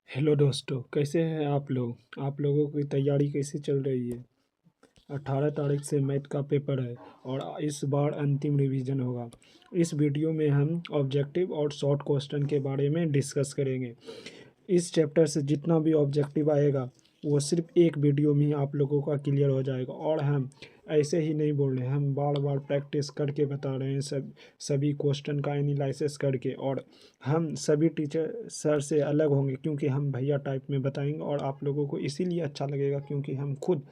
Hello दोस्तों, कैसे हैं आप लोग? आप लोगों की तैयारी कैसी चल रही है? 18 तारीख से मैथ का पेपर है और इस बार अंतिम रिवीजन होगा। इस वीडियो में हम ऑब्जेक्टिव और शॉर्ट क्वेश्चन के बारे में डिस्कस करेंगे। इस चैप्टर से जितना भी ऑब्जेक्टिव आएगा वो सिर्फ एक वीडियो में ही आप लोगों का क्लियर हो जाएगा। और हम ऐसे ही नहीं बोल रहे हैं, हम बार बार प्रैक्टिस करके बता रहे हैं सभी क्वेश्चन का एनालिसिस करके। और हम सभी टीचर सर से अलग होंगे क्योंकि हम भैया टाइप में बताएंगे और आप लोगों को इसीलिए अच्छा लगेगा क्योंकि हम खुद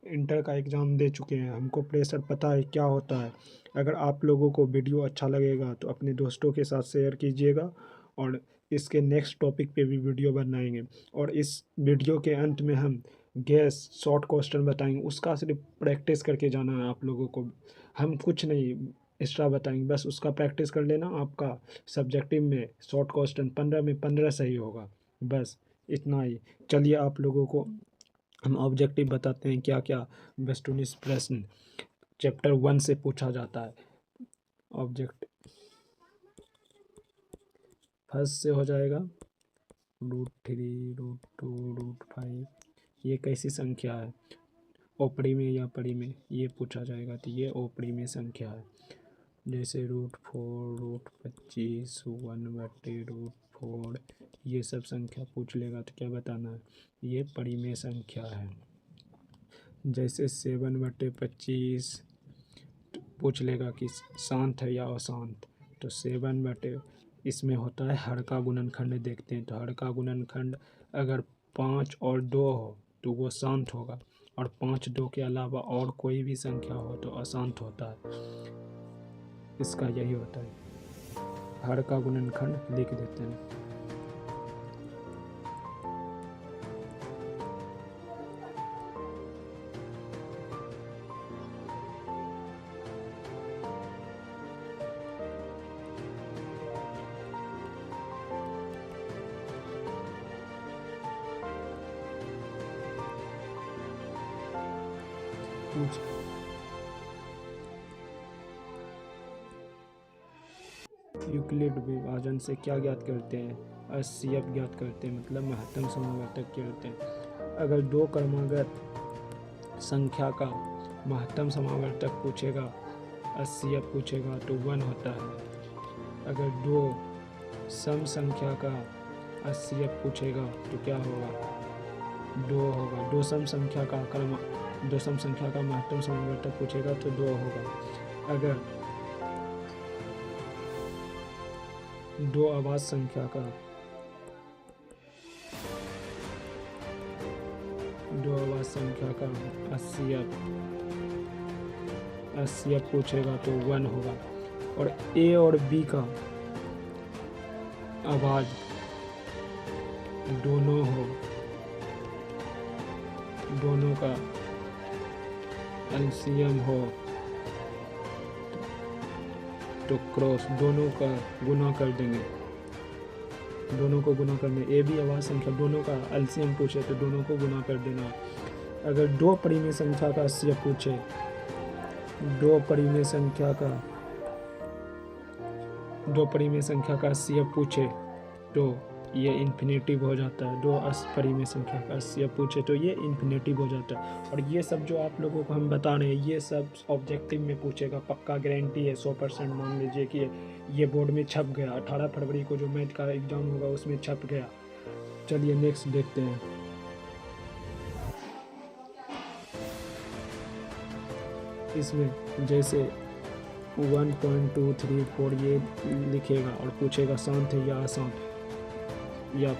इंटर का एग्ज़ाम दे चुके हैं, हमको प्रेशर पता है क्या होता है। अगर आप लोगों को वीडियो अच्छा लगेगा तो अपने दोस्तों के साथ शेयर कीजिएगा और इसके नेक्स्ट टॉपिक पे भी वीडियो बनाएंगे। और इस वीडियो के अंत में हम गैस शॉर्ट क्वेश्चन बताएंगे, उसका सिर्फ प्रैक्टिस करके जाना है आप लोगों को। हम कुछ नहीं एक्स्ट्रा बताएंगे, बस उसका प्रैक्टिस कर लेना। आपका सब्जेक्टिव में शॉर्ट क्वेश्चन 15 में 15 सही होगा, बस इतना ही। चलिए आप लोगों को हम ऑब्जेक्टिव बताते हैं क्या क्या बेस्ट 19 प्रश्न चैप्टर 1 से पूछा जाता है। ऑब्जेक्ट फर्स्ट से हो जाएगा √3, √2, √5। ये कैसी संख्या है? ओपरी में या परी में ये पूछा जाएगा, तो ये ओपरी में संख्या है। जैसे √4, √25, 1/√4, ये सब संख्या पूछ लेगा तो क्या बताना है? ये परिमेय संख्या है। जैसे 7/25 पूछ लेगा कि शांत है या अशांत, तो 7 इसमें होता है हर का गुणनखंड। देखते हैं तो हर का गुणनखंड अगर 5 और 2 हो तो वो शांत होगा, और 5 2 के अलावा और कोई भी संख्या हो तो अशांत होता है। इसका यही होता है, हर का गुणनखंड लिख देते हैं। पूछ यूक्लिड विभाजन से क्या ज्ञात करते हैं? HCF ज्ञात करते हैं, मतलब महत्तम समावर्तक कहते हैं। अगर दो क्रमागत संख्या का महत्तम समावर्तक पूछेगा, HCF पूछेगा तो 1 होता है। अगर दो सम संख्या का HCF पूछेगा तो क्या होगा? 2 होगा। दो सम संख्या का महत्तम समावर्तक पूछेगा तो 2 होगा। अगर दो आवाज संख्या का HCF पूछेगा तो 1 होगा। और A और B का आवाज दोनों हो, दोनों का LCM हो तो क्रॉस, दोनों का गुना कर देंगे। दोनों को गुना करने, ए बी आवाज संख्या दोनों का LCM पूछे तो दोनों को गुना कर देना। अगर दो परिमेय संख्या का HCF पूछे, दो परिमेय संख्या का HCF पूछे तो ये इन्फिनेटिव हो जाता है। दो परिमेय संख्या का HCF पूछे तो ये इन्फिनेटिव हो जाता है। और ये सब जो आप लोगों को हम बता रहे हैं ये सब ऑब्जेक्टिव में पूछेगा, पक्का गारंटी है 100%। मान लीजिए कि ये बोर्ड में छप गया, 18 फरवरी को जो मैथ का एग्ज़ाम होगा उसमें छप गया। चलिए नेक्स्ट देखते हैं। इसमें जैसे 1.234 ये लिखेगा और पूछेगा शांत है या अशांत, या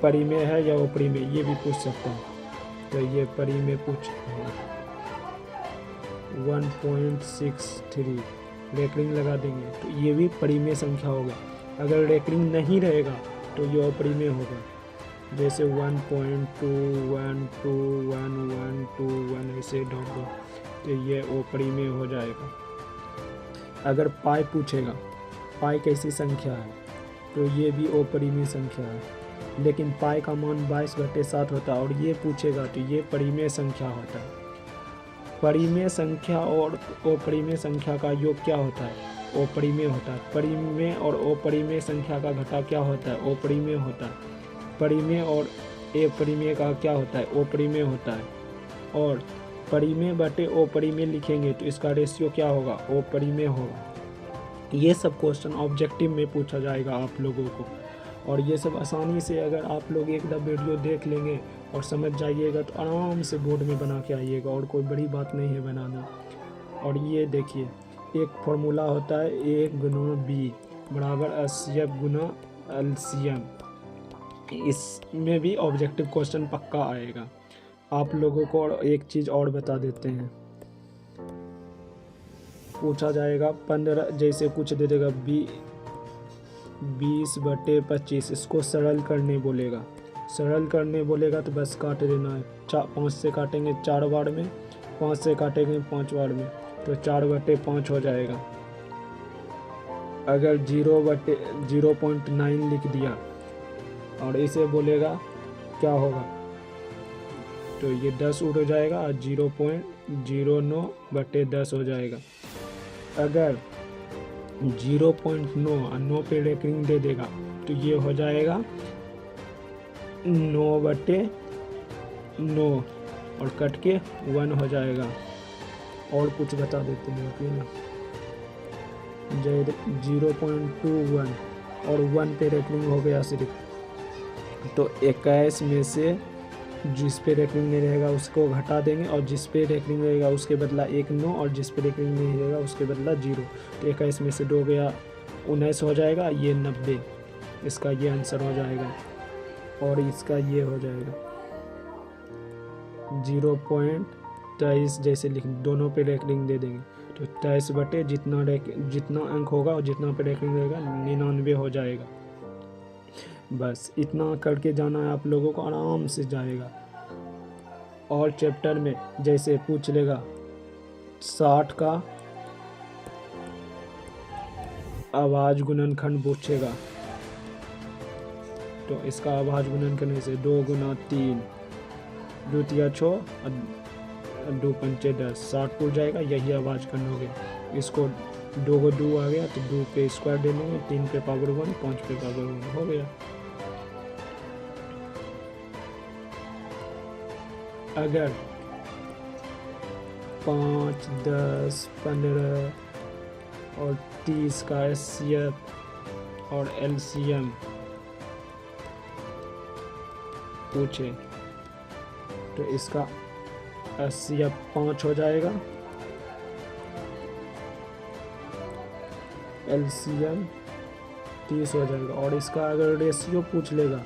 परिमेय है या अपरिमेय, ये भी पूछ सकता है। तो ये परिमेय पूछ 1.63 रेकरिंग लगा देंगे तो ये भी परिमेय संख्या होगा। अगर रेकरिंग नहीं रहेगा तो ये अपरिमेय होगा। जैसे 1.212121 ऐसे डॉट तो ये अपरिमेय हो जाएगा। अगर पाई पूछेगा, पाई कैसी संख्या है, तो ये भी अपरिमेय संख्या है, लेकिन पाई का मान 22/7 होता है। और ये पूछेगा तो ये परिमेय संख्या होता है। परिमेय संख्या और अपरिमेय संख्या का योग क्या होता है? अपरिमेय होता है। परिमेय और अपरिमेय संख्या का घटा क्या होता है? अपरिमेय होता है। परिमेय और ए परिमेय का क्या होता है, ओ परिमेय होता है। और परिमेय बटे ओ परिमेय लिखेंगे तो इसका रेशियो क्या होगा, ओ परिमेय होगा। ये सब क्वेश्चन ऑब्जेक्टिव में पूछा जाएगा आप लोगों को, और ये सब आसानी से अगर आप लोग एक दफ़ा वीडियो देख लेंगे और समझ जाइएगा तो आराम से बोर्ड में बना के आइएगा, और कोई बड़ी बात नहीं है बनाना। और ये देखिए एक फार्मूला होता है ए गुना बी बराबर एचसीएफ गुना एलसीएम, इसमें भी ऑब्जेक्टिव क्वेश्चन पक्का आएगा। आप लोगों को और एक चीज़ और बता देते हैं, पूछा जाएगा 15 जैसे कुछ दे देगा 20/25, इसको सरल करने बोलेगा। सरल करने बोलेगा तो बस काट देना है, 5 से काटेंगे 4 बार में, 5 से काटेंगे 5 बार में, तो 4/5 हो जाएगा। अगर 0.9 लिख दिया और इसे बोलेगा क्या होगा, तो ये 10 उड़ जाएगा और 0.09/10 हो जाएगा। अगर 0.9 और 9 पे रेकरिंग दे देगा तो ये हो जाएगा 9/9 और कट के 1 हो जाएगा। और कुछ बता देते हैं कि ना, 0.21 और 1 पे रेकरिंग हो गया सिर्फ, तो 21 में से जिस पे रेकरिंग नहीं रहेगा उसको घटा देंगे, और जिस पे रेकरिंग रहेगा उसके बदला 1 9, और जिस पे रेकरिंग नहीं रहेगा उसके बदला 0। तो 21 में से 2 गया 19 हो जाएगा, ये 90, इसका ये आंसर हो जाएगा। और इसका ये हो जाएगा 0.23 जैसे लिख, दोनों पे रेकरिंग दे देंगे तो 23 बटे जितना अंक होगा और जितना पे रेकरिंग रहेगा 99 हो जाएगा। बस इतना करके जाना है आप लोगों को, आराम से जाएगा। और चैप्टर में जैसे पूछ लेगा 60 का आवाज गुणनखंड पूछेगा, तो इसका आवाज गुणन करने से 2 गुना 3 2 तिया 6 और 2 पंचे 10, 60 टूट जाएगा, यही आवाज खंड हो गया। इसको 2 को 2 आ गया तो 2 पे स्क्वायर दे देंगे, 3 पे पावर 1, 5 पे पावर 1 हो गया। अगर 5, 10, 15 और 30 का एचसीएफ और एलसीएम पूछे तो इसका एचसीएफ 5 हो जाएगा, एलसीएम 30 हो जाएगा। और इसका अगर रेशियो पूछ लेगा,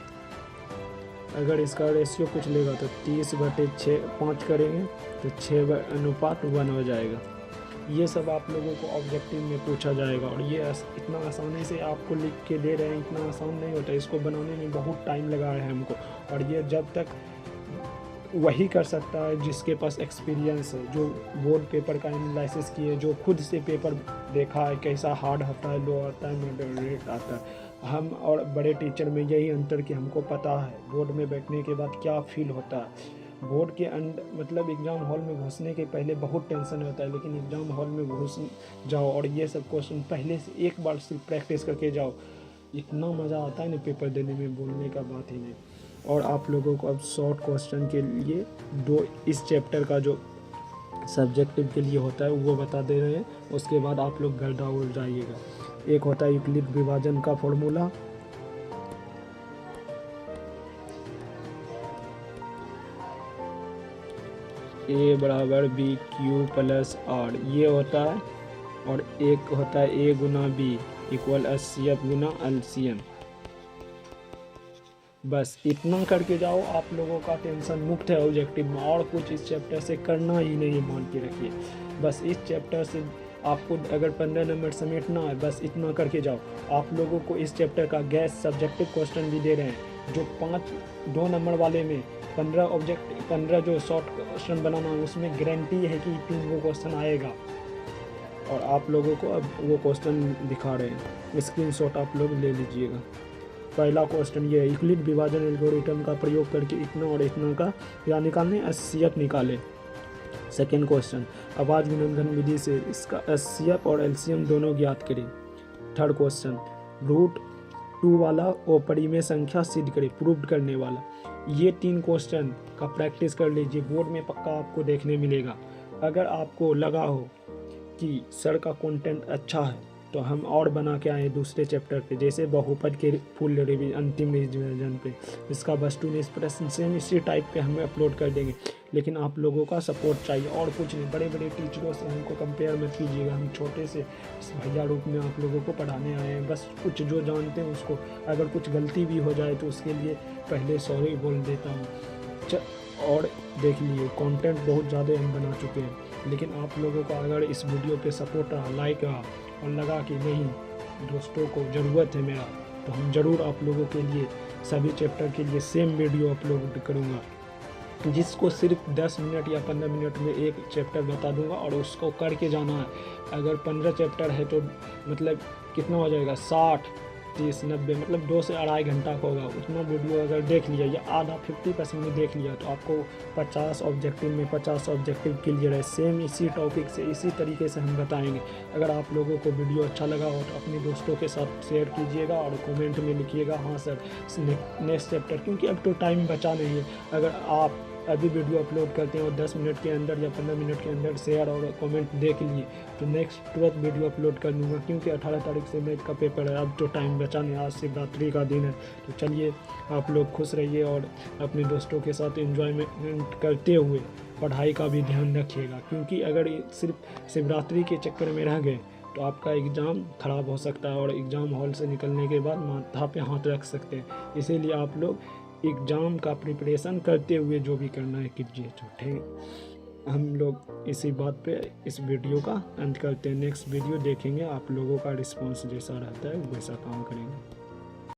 तो 30/5 करेंगे तो 6:1 हो जाएगा। ये सब आप लोगों को ऑब्जेक्टिव में पूछा जाएगा, और ये इतना आसानी से आपको लिख के दे रहे हैं, इतना आसान नहीं होता, इसको बनाने में बहुत टाइम लगा है हमको। और ये जब तक वही कर सकता है जिसके पास एक्सपीरियंस है, जो बोर्ड पेपर का एनालिसिस किए, जो खुद से पेपर देखा है, कैसा हार्ड आता है, लो आता है, मॉडरेट आता है। हम और बड़े टीचर में यही अंतर कि हमको पता है बोर्ड में बैठने के बाद क्या फील होता है। बोर्ड के मतलब एग्ज़ाम हॉल में घुसने के पहले बहुत टेंशन होता है, लेकिन एग्ज़ाम हॉल में घुस जाओ और ये सब क्वेश्चन पहले से एक बार सिर्फ प्रैक्टिस करके जाओ, इतना मज़ा आता है ना पेपर देने में, बोलने का बात ही नहीं। और आप लोगों को अब शॉर्ट क्वेश्चन के लिए 2 इस चैप्टर का जो सब्जेक्टिव के लिए होता है वो बता दे रहे हैं, उसके बाद आप लोग घर दौड़ जाइएगा। एक होता है यूक्लिड विभाजन का फॉर्मूला, ए बराबर बी क्यू प्लस आर, ये होता है। और एक होता है ए गुना बी इक्वल एचसीएफ गुना एलसीएम। बस इतना करके जाओ, आप लोगों का टेंशन मुक्त है ऑब्जेक्टिव में, और कुछ इस चैप्टर से करना ही नहीं, मान के रखिए। बस इस चैप्टर से आपको अगर 15 नंबर समेटना है, बस इतना करके जाओ। आप लोगों को इस चैप्टर का गैस सब्जेक्टिव क्वेश्चन भी दे रहे हैं, जो 2 नंबर वाले में 15 जो शॉर्ट क्वेश्चन बनाना है उसमें गारंटी है कि 3 वो क्वेश्चन आएगा। और आप लोगों को अब वो क्वेश्चन दिखा रहे हैं, स्क्रीनशॉट आप लोग ले लीजिएगा। पहला क्वेश्चन ये है, यूक्लिड विभाजन एल्गोरिथम का प्रयोग करके इतना और इतना का क्या निकालने, एचसीएफ निकाले। सेकेंड क्वेश्चन, आवाज गुणनखंड विधि से इसका एचसीएफ और एलसीएम दोनों ज्ञात करें। थर्ड क्वेश्चन, रूट 2 वाला ओपरी में संख्या सिद्ध करे, प्रूव करने वाला। ये 3 क्वेश्चन का प्रैक्टिस कर लीजिए, बोर्ड में पक्का आपको देखने मिलेगा। अगर आपको लगा हो कि सर का कंटेंट अच्छा है तो हम और बना के आए दूसरे चैप्टर पे, जैसे बहुपद के फुल अंतिम रिवीजन पे, इसका वस्तुनिष्ठ प्रश्न सेम इसी टाइप पे हम अपलोड कर देंगे। लेकिन आप लोगों का सपोर्ट चाहिए और कुछ नहीं। बड़े बड़े टीचरों से हमको कंपेयर मत कीजिएगा, हम छोटे से भैया रूप में आप लोगों को पढ़ाने आए हैं। बस कुछ जो जानते हैं उसको, अगर कुछ गलती भी हो जाए तो उसके लिए पहले सॉरी बोल देता हूँ। और देख लिए कंटेंट बहुत ज़्यादा हम बना चुके हैं, लेकिन आप लोगों का अगर इस वीडियो पे सपोर्ट रहा, लाइक रहा और लगा कि नहीं दोस्तों को ज़रूरत है मेरा, तो हम ज़रूर आप लोगों के लिए सभी चैप्टर के लिए सेम वीडियो अपलोड करूँगा, जिसको सिर्फ 10 मिनट या 15 मिनट में एक चैप्टर बता दूंगा और उसको करके जाना है। अगर 15 चैप्टर है तो मतलब कितना हो जाएगा, 60, 30, 90 मतलब 2 से 2.5 घंटा का होगा। उतना वीडियो अगर देख लिया या आधा 50% में देख लिया तो आपको 50 ऑब्जेक्टिव में 50 ऑब्जेक्टिव क्लियर है। सेम इसी टॉपिक से इसी तरीके से हम बताएंगे। अगर आप लोगों को वीडियो अच्छा लगा हो तो अपने दोस्तों के साथ शेयर कीजिएगा और कमेंट में लिखिएगा हाँ सर नेक्स्ट चैप्टर, क्योंकि अब तो टाइम बचा नहीं है। अगर आप अभी वीडियो अपलोड करते हैं और 10 मिनट के अंदर या 15 मिनट के अंदर शेयर और कमेंट देख लिए तो नेक्स्ट तुरंत वीडियो अपलोड कर दूँगा, क्योंकि 18 तारीख से मैथ का पेपर है। अब तो टाइम बचा नहीं, आज शिवरात्रि का दिन है। तो चलिए आप लोग खुश रहिए और अपने दोस्तों के साथ एंजॉयमेंट करते हुए पढ़ाई का भी ध्यान रखिएगा, क्योंकि अगर सिर्फ शिवरात्रि के चक्कर में रह गए तो आपका एग्ज़ाम ख़राब हो सकता है और एग्ज़ाम हॉल से निकलने के बाद माथा पे हाथ रख सकते हैं। इसीलिए आप लोग एग्ज़ाम का प्रिपरेशन करते हुए जो भी करना है कीजिए। तो ठीक, हम लोग इसी बात पे इस वीडियो का अंत करते हैं। नेक्स्ट वीडियो देखेंगे, आप लोगों का रिस्पांस जैसा रहता है वैसा काम करेंगे।